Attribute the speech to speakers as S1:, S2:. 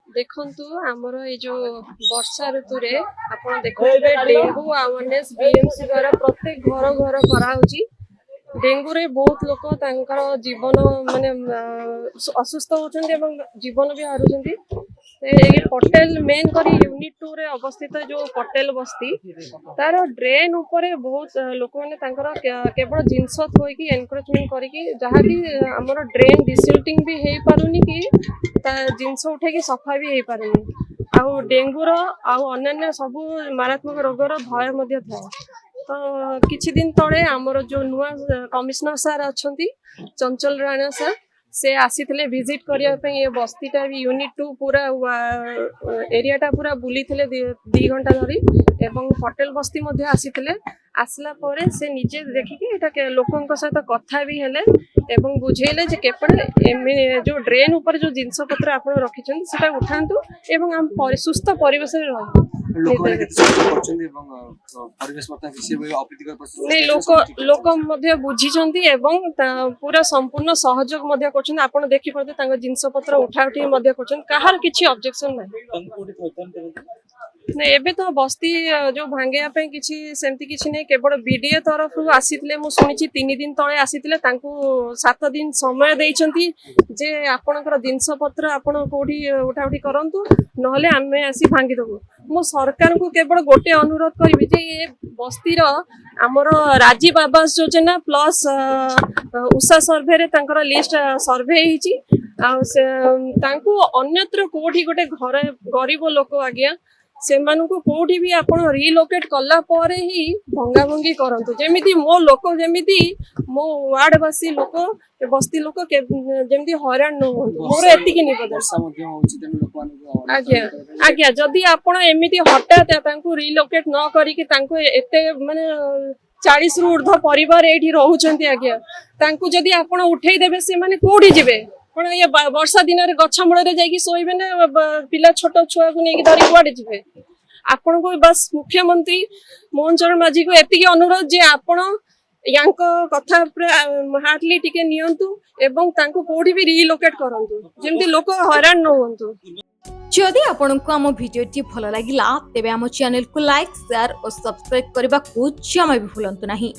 S1: देखंतु आमर ये जो वर्षा ऋतु रे आपण देखुथिबे डेंगू अवेयरनेस बीएमसी द्वारा प्रत्येक घर घर कराउची। डेंगू रे बहुत लोक तांकर जीवन माने असुस्थ होचंदी एवं जीवन भी हारुचंदी। ये पटेल मेन करी यूनिट 2 रे अवस्थित जो पटेल बस्ती तार ड्रेन ऊपर बहुत लोक माने तांकर केवल जिनस थोइकी एनक्रोचमेंट करिकी जहा कि हमर ड्रेन डिसिल्टिंग भी हेई पारुनी कि ता जिनस उठे कि सफा भी हेई पारुनी। आउ डेंगूर आउ अन्य सब मारात्मक रोगर भय मध्य थाए। तो किछि दिन तळे हमर जो नुआ कमिश्नर सर अछंती चंचल राणा सर से आसीथिले विजिट करिया पे ये बस्तीटा भी यूनिट 2 पूरा एरियाटा पूरा बुलीथिले 2 घंटा धरी एवं पटेल बस्ती मध्ये आसीथिले। आसला परे से निजे देखिके एटा लोकंक सहित कथा भी हेले एवं बुझेले जे केपड़े जो ड्रेन ऊपर जो जिनस पत्र आपण रखिछन सेटा उठांतु एवं हम सुस्थ परिवेश रे रहू। लोक मध्ये बुझिछंती एवं पूरा संपूर्ण सहयोग मध्ये करछन। आपण देखि परते तांग जिनस पत्र उठा उठी मध्ये करछन काहार किछि ऑब्जेक्शन नै। नहीं एबे तो बस्ती जो भांगे पे किछि सेमती किछि नै केवल बीडीए तरफ रु आसीतले मु सुनिछि 3 दिन तळे आसीतले तांकू 7 दिन समय देइछंती जे आपनकर जिनस पत्र आपण कोठी उठा उठी करंतु नहले आमे आसी भांगी दबु। मु सरकार को केवल गोटे अनुरोध करबी जे ये बस्ती रो हमर राजीव आवास योजना प्लस उषा सर्वे रे तांकर लिस्ट सर्वे हिची आ तांकू अन्यत्र कोठी गोटे घर गरीब लोक आज्ञा से मानू कोठी भी आपण रिलोकेट कला परे ही भंगा भंगी करंतु जेमिति मो लोक जेमिति मो वार्डवासी लोक बस्ती लोक जेमिति हैरान न होंतु मोर एति कि निबद आज्ञा आज्ञा जदि आपण एमिति हठात तांकू रिलोकेट न करी कि तांकू एते माने 40 रु ऊर्ध्व परिवार एठी रहउचंती आज्ञा तांकू जदि आपण उठेई देबे से माने कोठी जिवे पण ये वर्षा दिन रे गछ मूल रे जाई कि सोइबे ना पिला छोट छुआ को नेकी धरि कुआडे जिवे। आपण को बस मुख्यमंत्री मोहन चरण माझी को एतिकी अनुरोध जे आपण यांको कथा हार्टली टिके नियंतु एवं तांको कोठी भी रिलोकेट करंतु जेमति लोक हैरान न होंतु।
S2: जदि आपनको आम भिडियोटी भल लागिला तेबे आम चैनल को लाइक शेयर और सब्सक्राइब करबा को जमा भी भूलंतु नहीं।